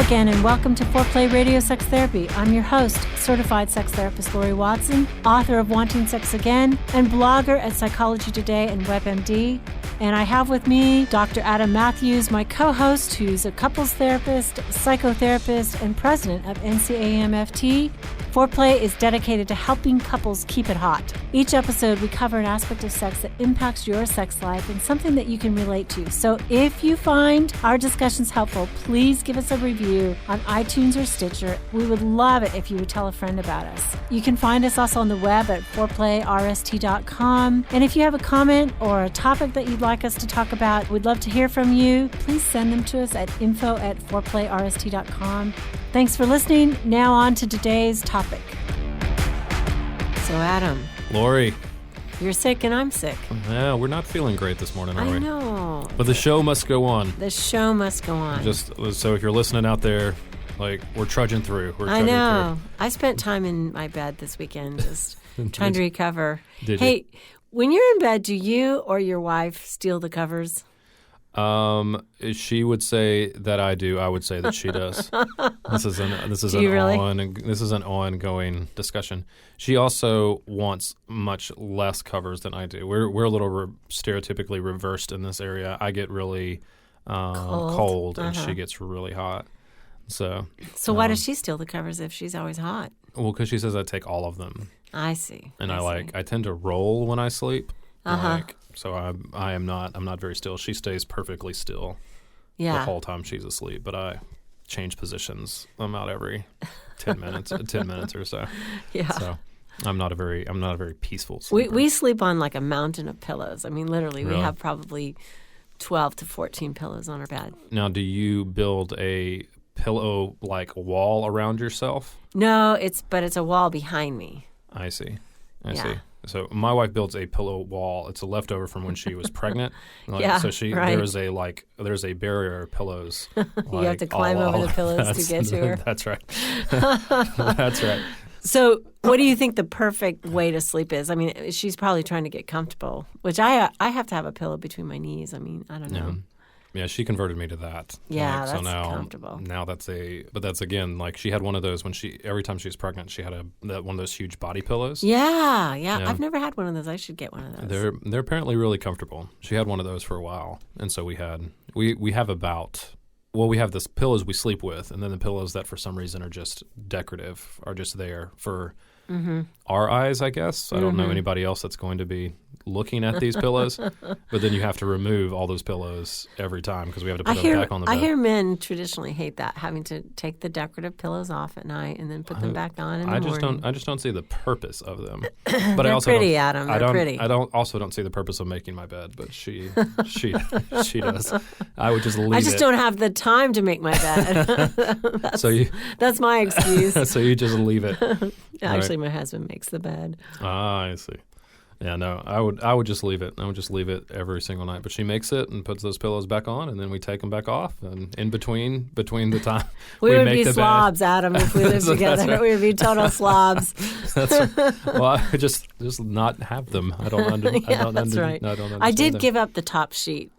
again, and welcome to Foreplay Radio Sex Therapy. I'm your host, certified sex therapist Laurie Watson, author of Wanting Sex Again, and blogger at Psychology Today and WebMD. And I have with me Dr. Adam Mathews, my co-host, who's a couples therapist, psychotherapist, and president of NCAMFT. Foreplay is dedicated to helping couples keep it hot. Each episode, we cover an aspect of sex that impacts your sex life and something that you can relate to. So if you find our discussions helpful, please give us a review on iTunes or Stitcher. We would love it if you would tell a friend about us. You can find us also on the web at foreplayrst.com. And if you have a comment or a topic that you'd like us to talk about, we'd love to hear from you. Please send them to us at info@foreplayrst.com. Thanks for listening. Now on to today's topic. So Adam. Lori. You're sick and I'm sick. Yeah, we're not feeling great this morning, are we? I know. But the show must go on. The show must go on. Just so if you're listening out there, like, we're trudging through. I know. I spent time in my bed this weekend just trying to recover. Hey, when you're in bed, do you or your wife steal the covers? She would say that I do. I would say that she does. This is an ongoing discussion. She also wants much less covers than I do. We're a little stereotypically reversed in this area. I get really cold and she gets really hot. So why does she steal the covers if she's always hot? Well, because she says I take all of them. I see. And I tend to roll when I sleep. So I'm not very still. She stays perfectly still the whole time she's asleep, but I change positions about every 10 minutes or so. Yeah. So I'm not a very peaceful sleeper. We sleep on like a mountain of pillows. I mean, literally, we have probably 12 to 14 pillows on our bed. Now, do you build a pillow like wall around yourself? No, it's a wall behind me. I see. See. So my wife builds a pillow wall. It's a leftover from when she was pregnant. So there's a barrier of pillows. You have to climb over the pillows to get to her. That's right. That's right. So what do you think the perfect way to sleep is? I mean, she's probably trying to get comfortable, which I have to have a pillow between my knees. I mean, I don't know. Yeah, she converted me to that. Yeah, that's comfortable. Now that's again, like, she had one of those every time she was pregnant, she had one of those huge body pillows. Yeah. I've never had one of those. I should get one of those. They're apparently really comfortable. She had one of those for a while, and so we have this pillows we sleep with, and then the pillows that for some reason are just decorative, are just there for our eyes, I guess. I don't know anybody else that's going to be looking at these pillows, but then you have to remove all those pillows every time because we have to put them back on the bed. I hear men traditionally hate that, having to take the decorative pillows off at night and then put them back on in the morning. I just don't see the purpose of them. But they're pretty, Adam. They're pretty. I don't see the purpose of making my bed, but she does. I would just leave it. I just don't have the time to make my bed. That's my excuse. So you just leave it. Actually, my husband makes the bed. Ah, I see. Yeah, no, I would just leave it. I would just leave it every single night. But she makes it and puts those pillows back on, and then we take them back off. And in between the time we would be slobs, Adam, if we lived together. Right. We would be total slobs. Well, I just not have them. I don't understand. I did give up the top sheet.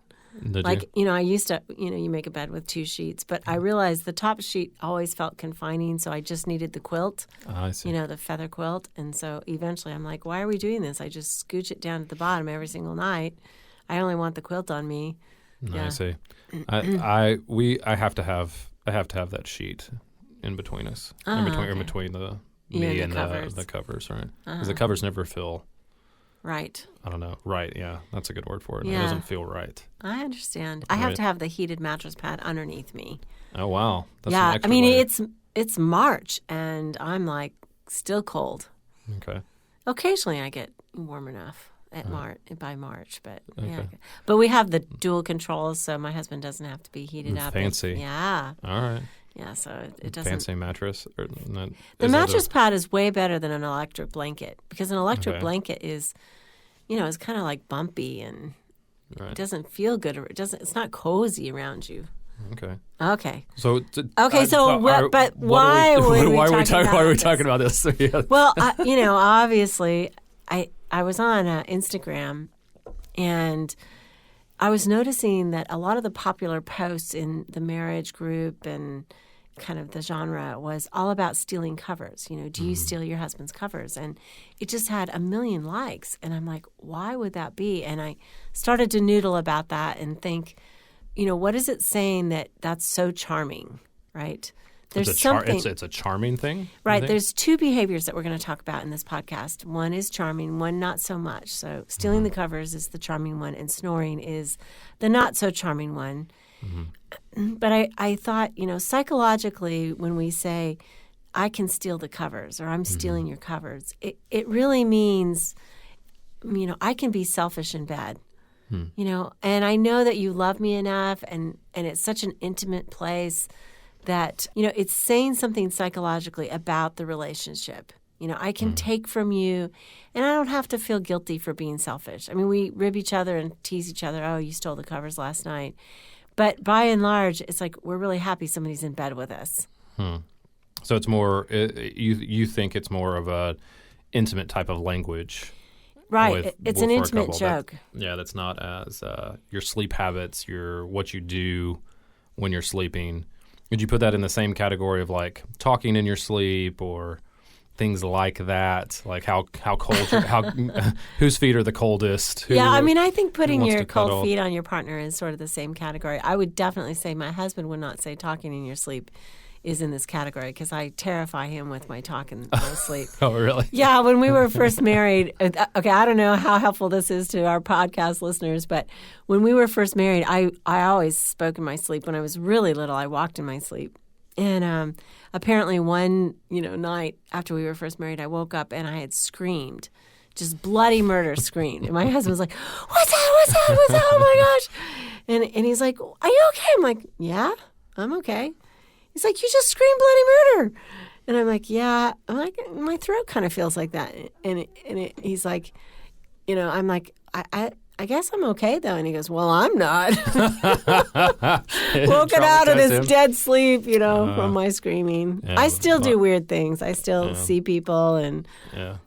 Did you? I used to, you make a bed with 2 sheets, but I realized the top sheet always felt confining, so I just needed the quilt, I see. The feather quilt. And so eventually I'm like, why are we doing this? I just scooch it down to the bottom every single night. I only want the quilt on me. I see. I have to have that sheet in between us, in between the me and the covers, right? Because the covers never feel. Right. I don't know. Right, yeah. That's a good word for it. Yeah. It doesn't feel right. I understand. I have to have the heated mattress pad underneath me. Oh, wow. That's an extra layer. It's March, and I'm, still cold. Okay. Occasionally I get warm enough by March, but yeah. But we have the dual controls, so my husband doesn't have to be heated up. Fancy. Yeah. All right. Yeah, so it doesn't. Fancy mattress. The mattress pad is way better than an electric blanket because an electric blanket is, it's kind of like bumpy and it doesn't feel good. It's not cozy around you. Okay. So. But why are we talking about this? Well, obviously, I was on Instagram, and I was noticing that a lot of the popular posts in the marriage group and kind of the genre was all about stealing covers. You know, do you steal your husband's covers? And it just had 1 million likes. And I'm like, why would that be? And I started to noodle about that and think, you know, what is it saying that's so charming, right? There's something. It's a charming thing? Right. There's two behaviors that we're going to talk about in this podcast. One is charming, one not so much. So stealing the covers is the charming one, and snoring is the not so charming one. But I thought, you know, psychologically, when we say, I can steal the covers or I'm stealing your covers, it really means, you know, I can be selfish in bed. You know, and I know that you love me enough, and it's such an intimate place that, you know, it's saying something psychologically about the relationship. You know, I can take from you, and I don't have to feel guilty for being selfish. I mean, we rib each other and tease each other. Oh, you stole the covers last night. But by and large, it's like we're really happy somebody's in bed with us. So it's more, you think it's more of a intimate type of language. Right. It's an intimate joke. That's not as your sleep habits, what you do when you're sleeping. Would you put that in the same category of like talking in your sleep or things like that? Like how cold, whose feet are the coldest? I mean, I think putting your cold feet on your partner is sort of the same category. I would definitely say my husband would not say talking in your sleep is in this category because I terrify him with my talking in my sleep. Oh, really? Yeah, when we were first married, okay, I don't know how helpful this is to our podcast listeners, but when we were first married, I always spoke in my sleep. When I was really little, I walked in my sleep. And apparently one, you know, night after we were first married, I woke up and I had screamed, just bloody murder screamed. And my husband was like, what's that? Oh, my gosh. And he's like, are you okay? I'm like, yeah, I'm okay. He's like, you just screamed bloody murder. And I'm like, yeah. I'm like, my throat kind of feels like that. And he's like, you know, I'm like, I guess I'm okay, though. And he goes, well, I'm not. Woken out of this dead sleep, you know, from my screaming. Yeah, I still do weird things. I still see people and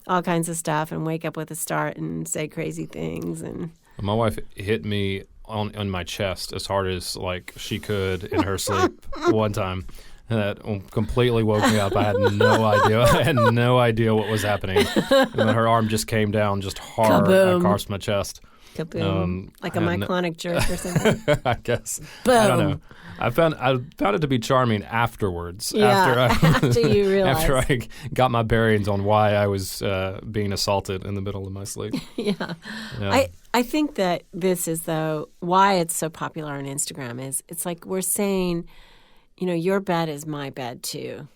all kinds of stuff and wake up with a start and say crazy things. And my wife hit me on my chest as hard as like she could in her sleep one time. And that completely woke me up. I had no idea. I had no idea what was happening. And then her arm just came down just hard across my chest. Kaboom. Like a myclonic jerk or something. I guess. Boom. I don't know. I found it to be charming afterwards. Yeah, after you realized. After I got my bearings on why I was being assaulted in the middle of my sleep. Yeah. I think that this is, though, why it's so popular on Instagram is it's like we're saying, you know, your bed is my bed, too.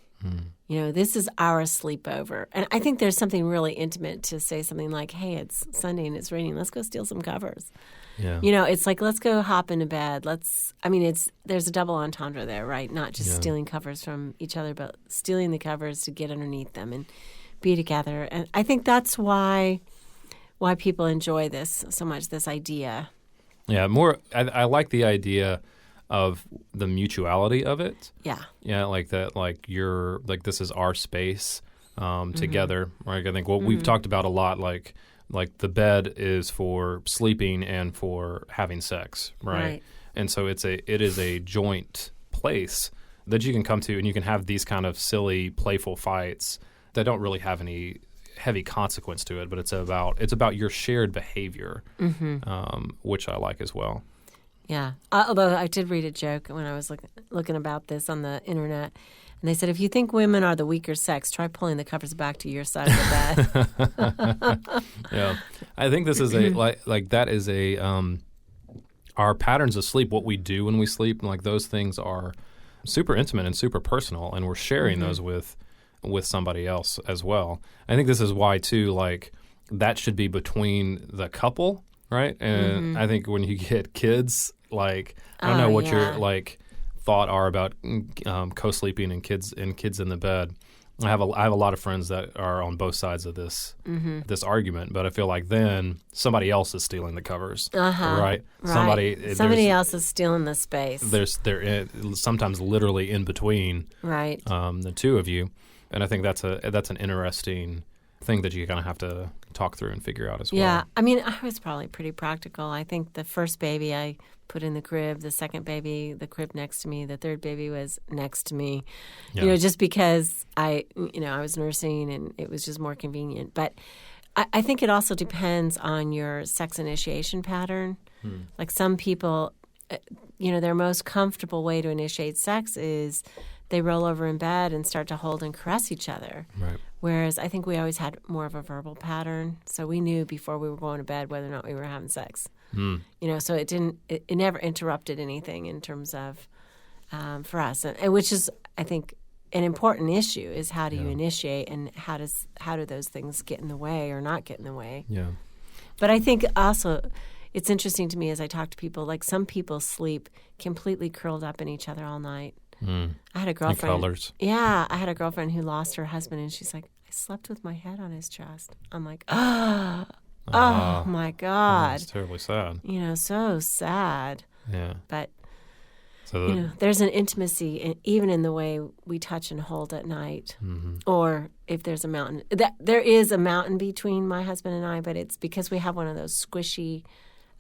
You know, this is our sleepover. And I think there's something really intimate to say something like, hey, it's Sunday and it's raining. Let's go steal some covers. Yeah. You know, it's like, let's go hop into bed. There's a double entendre there, right? Not just stealing covers from each other, but stealing the covers to get underneath them and be together. And I think that's why people enjoy this so much, this idea. Yeah, I like the idea of the mutuality of it. Yeah. Yeah, like that, like this is our space together. Right? I think what we've talked about a lot, like the bed is for sleeping and for having sex, right? And so it is a joint place that you can come to and you can have these kind of silly, playful fights that don't really have any heavy consequence to it, but it's about your shared behavior, which I like as well. Yeah. Although I did read a joke when I was looking about this on the internet, and they said, if you think women are the weaker sex, try pulling the covers back to your side of the bed. Yeah. I think this is that is our patterns of sleep, what we do when we sleep, like those things are super intimate and super personal, and we're sharing those with somebody else as well. I think this is why, too, like that should be between the couple, right? And I think when you get kids, like I don't know what your like thought are about co-sleeping and kids in the bed. I have a lot of friends that are on both sides of this argument, but I feel like then somebody else is stealing the covers, right? Somebody else is stealing the space. They're sometimes literally in between, right? The two of you, and I think that's an interesting thing that you kind of have to talk through and figure out as well. Yeah, I mean, I was probably pretty practical. I think the first baby I put in the crib, the second baby, the crib next to me, the third baby was next to me, just because I was nursing and it was just more convenient. But I think it also depends on your sex initiation pattern. Like some people, their most comfortable way to initiate sex is they roll over in bed and start to hold and caress each other. Right. Whereas I think we always had more of a verbal pattern. So we knew before we were going to bed whether or not we were having sex. So it never interrupted anything in terms of for us. And which is, I think, an important issue is how do you initiate and how do those things get in the way or not get in the way. Yeah. But I think also it's interesting to me as I talk to people, like some people sleep completely curled up in each other all night. I had a girlfriend. And colors. Yeah, I had a girlfriend who lost her husband, and she's like, I slept with my head on his chest. I'm like, oh my God. That's terribly sad. So sad. Yeah. But, So there's an intimacy even in the way we touch and hold at night. Or if there's a mountain. There is a mountain between my husband and I, but it's because we have one of those squishy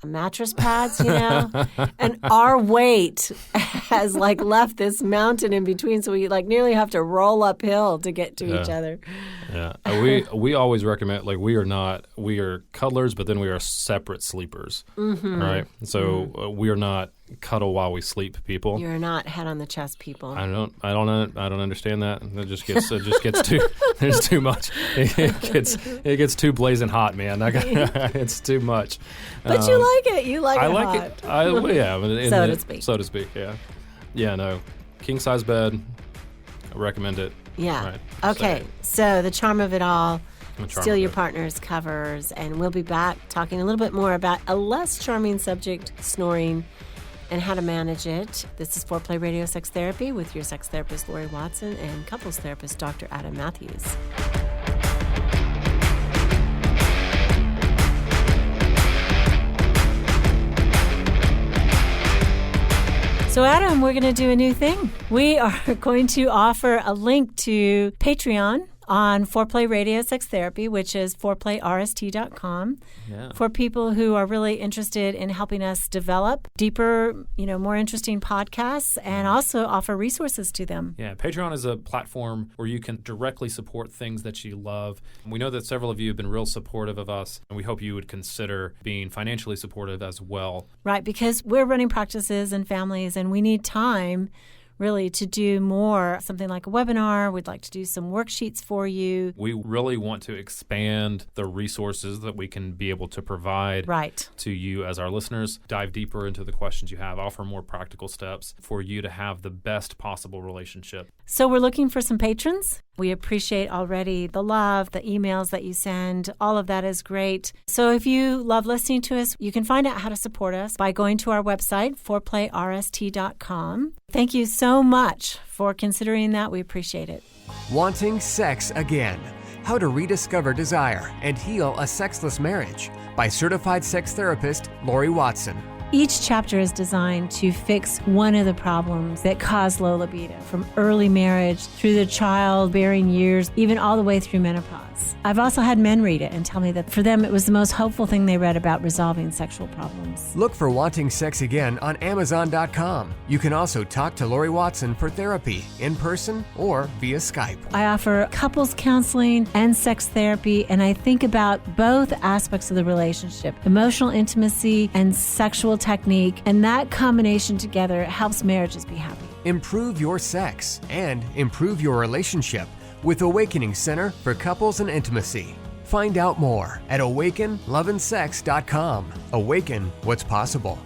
mattress pads, and our weight has like left this mountain in between, so we like nearly have to roll uphill to get to each other. Yeah, we always recommend, like, we are cuddlers, but then we are separate sleepers, right? So we are not cuddle while we sleep people. You're not head on the chest people. I don't understand that. It just gets too. There's too much. It gets too blazing hot, man. It's too much. But you like it. You like it. I like hot. it. Yeah. So to speak. So to speak. Yeah. Yeah. No. King size bed. I recommend it. Yeah. Right. Okay. So the charm of it all. Steal Your it. Partner's covers, and we'll be back talking a little bit more about a less charming subject, snoring, and how to manage it. This is Foreplay Radio Sex Therapy with your sex therapist, Laurie Watson, and couples therapist, Dr. Adam Mathews. So, Adam, we're going to do a new thing. We are going to offer a link to Patreon on Foreplay Radio Sex Therapy, which is foreplayrst.com, for people who are really interested in helping us develop deeper, more interesting podcasts and also offer resources to them. Yeah, Patreon is a platform where you can directly support things that you love. We know that several of you have been real supportive of us, and we hope you would consider being financially supportive as well. Right, because we're running practices and families, and we need time really to do more, something like a webinar. We'd like to do some worksheets for you. We really want to expand the resources that we can be able to provide to you as our listeners, dive deeper into the questions you have, offer more practical steps for you to have the best possible relationship. So we're looking for some patrons. We appreciate already the love, the emails that you send. All of that is great. So if you love listening to us, you can find out how to support us by going to our website, foreplayrst.com. Thank you so much for considering that. We appreciate it. Wanting sex again. How to rediscover desire and heal a sexless marriage by certified sex therapist Laurie Watson. Each chapter is designed to fix one of the problems that cause low libido, from early marriage through the childbearing years, even all the way through menopause. I've also had men read it and tell me that for them it was the most hopeful thing they read about resolving sexual problems. Look for Wanting Sex Again on Amazon.com. You can also talk to Laurie Watson for therapy in person or via Skype. I offer couples counseling and sex therapy, and I think about both aspects of the relationship, emotional intimacy and sexual technique, and that combination together helps marriages be happy. Improve your sex and improve your relationship with Awakening Center for Couples and Intimacy. Find out more at awakenloveandsex.com. Awaken what's possible.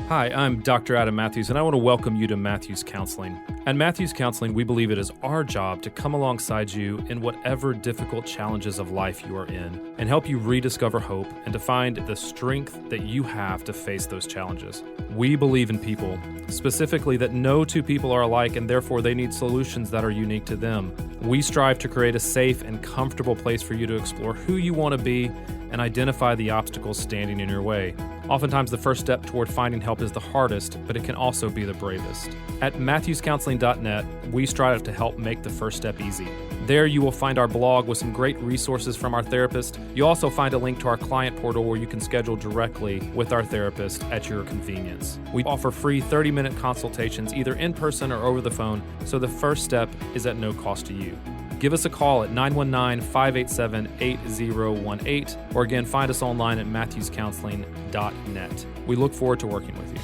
Hi, I'm Dr. Adam Mathews, and I want to welcome you to Mathews Counseling. At Mathews Counseling, we believe it is our job to come alongside you in whatever difficult challenges of life you are in and help you rediscover hope and to find the strength that you have to face those challenges. We believe in people, specifically that no two people are alike and therefore they need solutions that are unique to them. We strive to create a safe and comfortable place for you to explore who you want to be and identify the obstacles standing in your way. Oftentimes, the first step toward finding help is the hardest, but it can also be the bravest. At MathewsCounseling.net, we strive to help make the first step easy. There you will find our blog with some great resources from our therapist. You'll also find a link to our client portal where you can schedule directly with our therapist at your convenience. We offer free 30-minute consultations either in person or over the phone, so the first step is at no cost to you. Give us a call at 919-587-8018, or again, find us online at MathewsCounseling.net. We look forward to working with you.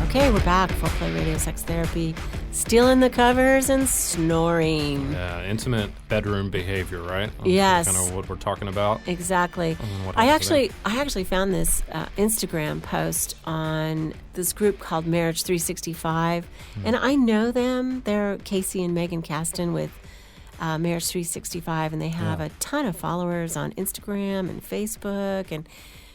Okay, we're back. Foreplay Radio Sex Therapy. Stealing the covers and snoring. Yeah, intimate bedroom behavior, right? Yes. That's kind of what we're talking about. Exactly. I actually found this Instagram post on this group called Marriage 365, and I know them. They're Casey and Megan Caston with Marriage 365, and they have a ton of followers on Instagram and Facebook, and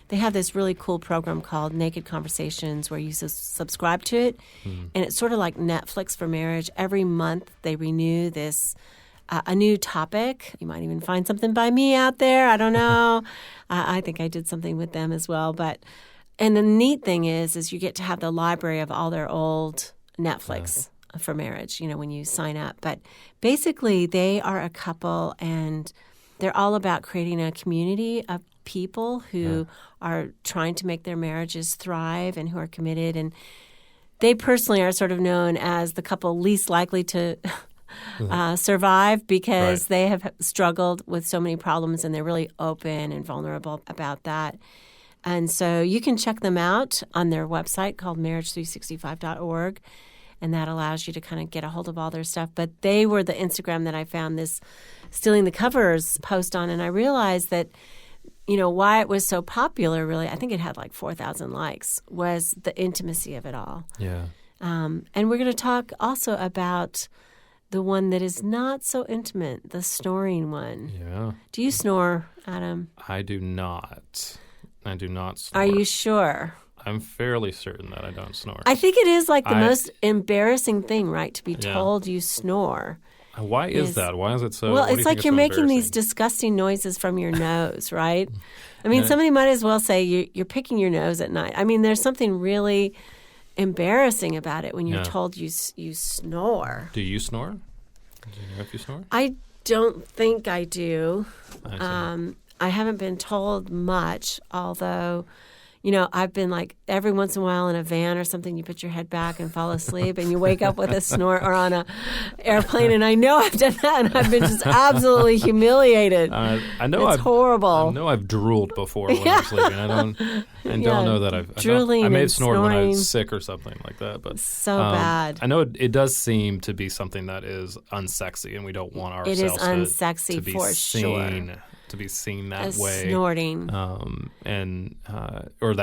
they have this really cool program called Naked Conversations where you subscribe to it, and it's sort of like Netflix for marriage. Every month they renew this, a new topic. You might even find something by me out there. I don't know. I think I did something with them as well. And the neat thing is you get to have the library of all their old Netflix for marriage, when you sign up. But basically they are a couple, and they're all about creating a community of people who are trying to make their marriages thrive and who are committed. And they personally are sort of known as the couple least likely to survive because they have struggled with so many problems, and they're really open and vulnerable about that. And so you can check them out on their website called marriage365.org, and that allows you to kind of get a hold of all their stuff. But they were the Instagram that I found this Stealing the Covers post on, and I realized that why it was so popular, really, I think it had like 4,000 likes, was the intimacy of it all. Yeah. And we're going to talk also about the one that is not so intimate, the snoring one. Yeah. Do you snore, Adam? I do not. I do not snore. Are you sure? I'm fairly certain that I don't snore. I think it is like the most embarrassing thing, right, to be told you snore. Why is that? Why is it so? Well, it's like you're making these disgusting noises from your nose, right? I mean, somebody might as well say you're picking your nose at night. I mean, there's something really embarrassing about it when you're told you snore. Do you snore? Do you know if you snore? I don't think I do. I haven't been told much, although I've been like every once in a while in a van or something, you put your head back and fall asleep and you wake up with a snore, or on a airplane. And I know I've done that, and I've been just absolutely humiliated. I know it's horrible. I know I've drooled before when I'm sleeping. I don't know that I've drooling. I may have and snored snoring. when I was sick or something like that. But so bad. I know it does seem to be something that is unsexy, and we don't want ourselves it is unsexy to be for seen. Sure. To be seen that as way, snorting, or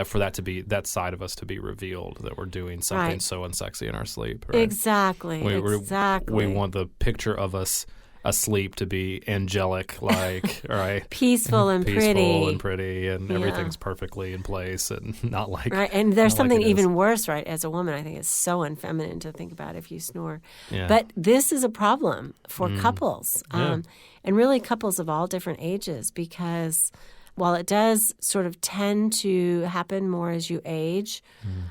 for that to be that side of us to be revealed, that we're doing something so unsexy in our sleep. Right? Exactly. We want the picture of us asleep to be angelic, like right, peaceful and pretty, and everything's perfectly in place, and not like right. And there's something even worse, right? As a woman, I think it's so unfeminine to think about if you snore. Yeah. But this is a problem for couples. And really couples of all different ages, because while it does sort of tend to happen more as you age,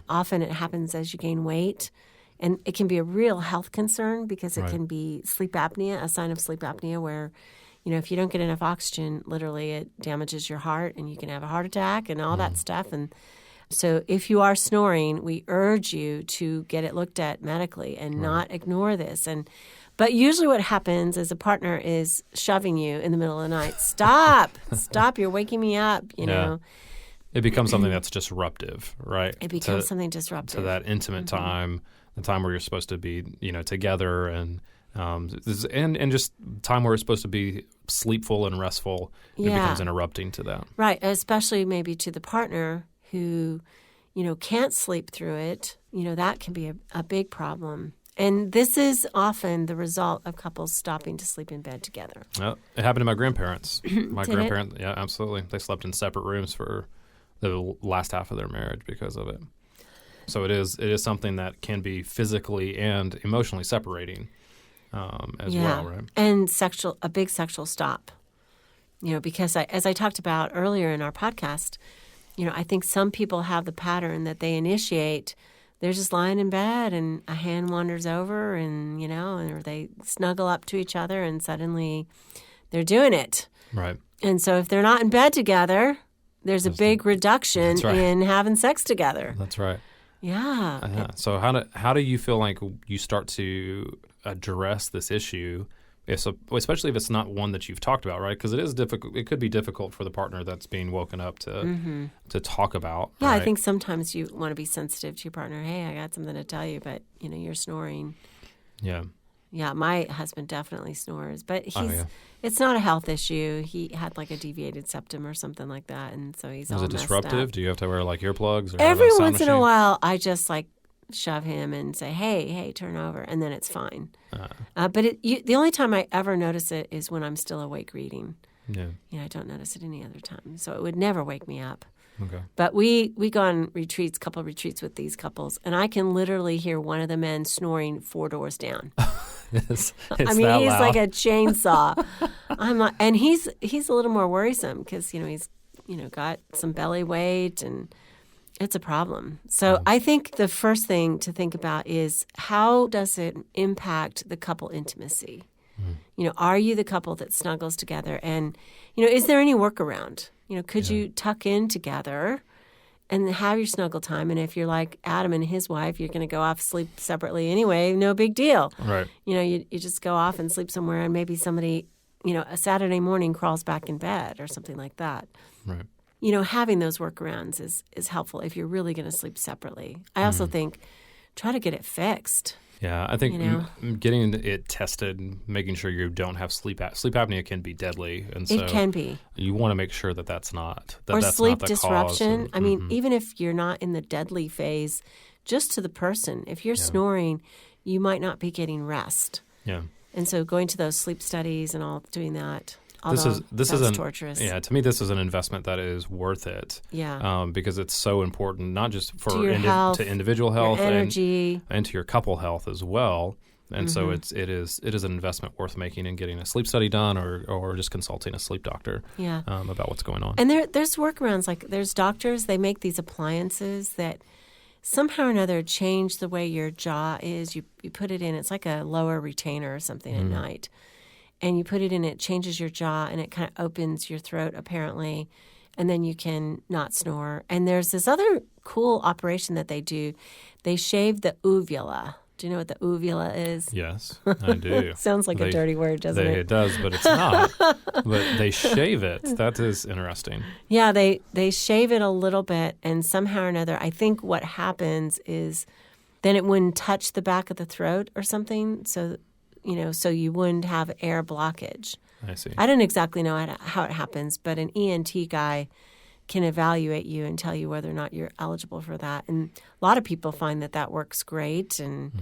often it happens as you gain weight. And it can be a real health concern because it can be sleep apnea, a sign of sleep apnea where, if you don't get enough oxygen, literally it damages your heart and you can have a heart attack and all that stuff. And so if you are snoring, we urge you to get it looked at medically and not ignore this. But usually what happens is a partner is shoving you in the middle of the night. Stop, you're waking me up, you know. It becomes something that's disruptive, right? It becomes something disruptive. To that intimate time, the time where you're supposed to be, together, and just time where it's supposed to be sleepful and restful. It becomes interrupting to that. Right, especially maybe to the partner who, can't sleep through it. That can be a big problem. And this is often the result of couples stopping to sleep in bed together. Well, it happened to my grandparents. It? Yeah, absolutely. They slept in separate rooms for the last half of their marriage because of it. So it is something that can be physically and emotionally separating as well, right? And a big sexual stop. Because as I talked about earlier in our podcast, I think some people have the pattern that they initiate. They're just lying in bed and a hand wanders over and, or they snuggle up to each other and suddenly they're doing it. Right. And so if they're not in bed together, there's a big reduction in having sex together. That's right. Yeah. So how do you feel like you start to address this issue, especially if it's not one that you've talked about, right? Because it is difficult. It could be difficult for the partner that's being woken up to talk about. Yeah, right? I think sometimes you want to be sensitive to your partner. Hey, I got something to tell you, but you're snoring. Yeah. Yeah, my husband definitely snores, but it's not a health issue. He had like a deviated septum or something like that, and so he's all messed up. Is it disruptive? Do you have to wear like earplugs? Or Every have a sound once in a machine? while, I just like shove him and say, hey, turn over, and then it's fine. But the only time I ever notice it is when I'm still awake reading. Yeah. I don't notice it any other time, so it would never wake me up. Okay. But we go on couple retreats with these couples, and I can literally hear one of the men snoring 4 doors down. It's he's loud. like a chainsaw. And he's a little more worrisome because he's got some belly weight and it's a problem. So I think the first thing to think about is how does it impact the couple intimacy? Are you the couple that snuggles together? And, is there any workaround? Could you tuck in together and have your snuggle time? And if you're like Adam and his wife, you're going to go off sleep separately anyway, no big deal. Right. You just go off and sleep somewhere and maybe somebody, a Saturday morning crawls back in bed or something like that. Right. Having those workarounds is helpful if you're really going to sleep separately. I also think try to get it fixed. Yeah, I think getting it tested, making sure you don't have sleep apnea can be deadly, and so it can be. You want to make sure that that's not or that's sleep not the disruption. cause. I mean, even if you're not in the deadly phase, just to the person, if you're snoring, you might not be getting rest. Yeah, and so going to those sleep studies and all doing that. This is torturous. Yeah, to me, this is an investment that is worth it. Yeah, because it's so important, not just for to your health, to individual health, your energy, and to your couple health as well. And so it is an investment worth making in getting a sleep study done, or just consulting a sleep doctor. Yeah. About what's going on. And there's workarounds. Like there's doctors, they make these appliances that somehow or another change the way your jaw is. You put it in. It's like a lower retainer or something at night. And you put it in, it changes your jaw, and it kind of opens your throat, apparently, and then you can not snore. And there's this other cool operation that they do. They shave the uvula. Do you know what the uvula is? Yes, I do. Sounds like a dirty word, doesn't it? It does, but it's not. But they shave it. That is interesting. Yeah, they shave it a little bit, and somehow or another, I think what happens is then it wouldn't touch the back of the throat or something, so you wouldn't have air blockage. I see. I don't exactly know how it happens, but an ENT guy can evaluate you and tell you whether or not you're eligible for that. And a lot of people find that works great, and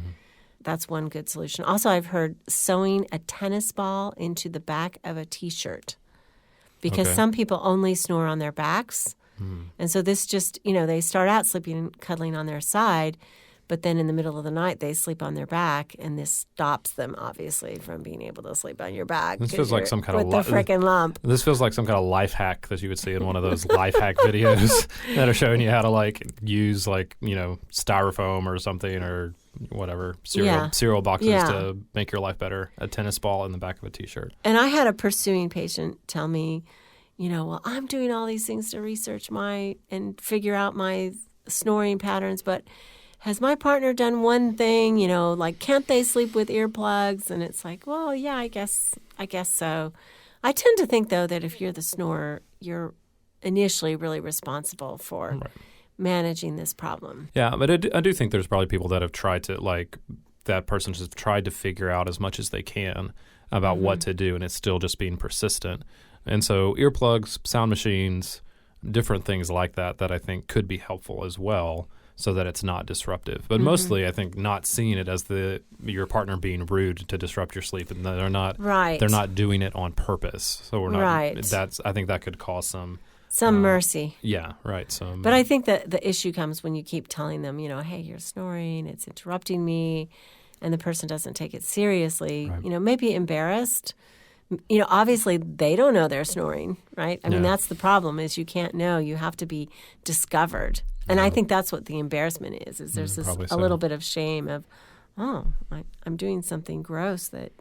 that's one good solution. Also, I've heard sewing a tennis ball into the back of a T-shirt because some people only snore on their backs. And so this just, they start out sleeping and cuddling on their side, but then in the middle of the night, they sleep on their back, and this stops them, obviously, from being able to sleep on your back. This feels like some kind of with the frickin' lump. This feels like some kind of life hack that you would see in one of those life hack videos that are showing you how to use styrofoam or something or whatever cereal boxes to make your life better. A tennis ball in the back of a T-shirt. And I had a pursuing patient tell me, well, I'm doing all these things to research and figure out my snoring patterns, but has my partner done one thing, can't they sleep with earplugs? And it's like, well, yeah, I guess so. I tend to think, though, that if you're the snorer, you're initially really responsible for managing this problem. Yeah, but I do think there's probably people that have tried to, that person has tried to figure out as much as they can about what to do, and it's still just being persistent. And so earplugs, sound machines, different things like that I think could be helpful as well, so that it's not disruptive. But mostly, I think not seeing it as your partner being rude to disrupt your sleep, and they're not doing it on purpose. So we're not. I think that could cause some Some mercy. Yeah, right. But I think that the issue comes when you keep telling them, hey, you're snoring, it's interrupting me, and the person doesn't take it seriously, right. Maybe embarrassed. Obviously they don't know they're snoring, right? I mean, that's the problem is you can't know. You have to be discovered. And I think that's what the embarrassment is there's a little bit of shame of, I'm doing something gross that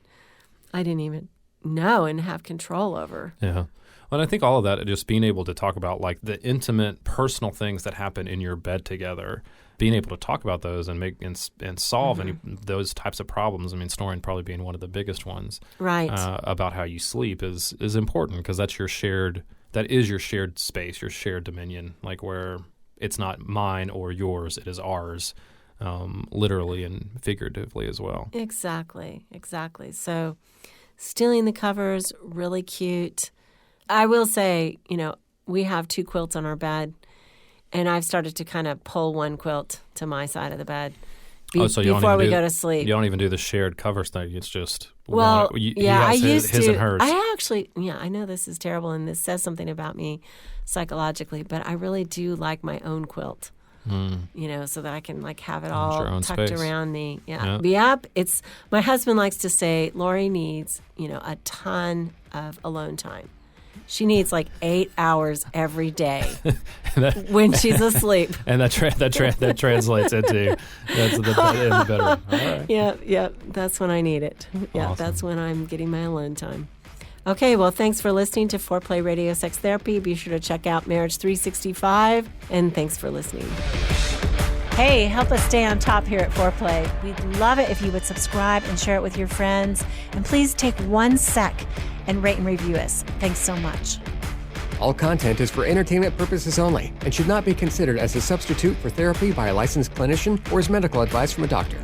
I didn't even know and have control over. Yeah. Well, I think all of that, just being able to talk about like the intimate, personal things that happen in your bed together, being able to talk about those and make and solve any those types of problems. I mean, snoring probably being one of the biggest ones. Right. About how you sleep is important because that is your shared space, your shared dominion, like where it's not mine or yours, it is ours, literally and figuratively as well. Exactly. So stealing the covers, really cute. I will say, we have 2 quilts on our bed, and I've started to kind of pull one quilt to my side of the bed before we go to sleep. You don't even do the shared covers thing. It's just I used to. His and hers. I actually, I know this is terrible, and this says something about me psychologically, but I really do like my own quilt. So that I can like have it all tucked around me. Yep. It's my husband likes to say Laurie needs, a ton of alone time. She needs like 8 hours every day when she's asleep. And that translates into that's the better. All right. Yeah. That's when I need it. Yeah, awesome. That's when I'm getting my alone time. Okay, well, thanks for listening to Foreplay Radio Sex Therapy. Be sure to check out Marriage 365, and thanks for listening. Hey, help us stay on top here at Foreplay. We'd love it if you would subscribe and share it with your friends. And please take 1 sec and rate and review us. Thanks so much. All content is for entertainment purposes only and should not be considered as a substitute for therapy by a licensed clinician or as medical advice from a doctor.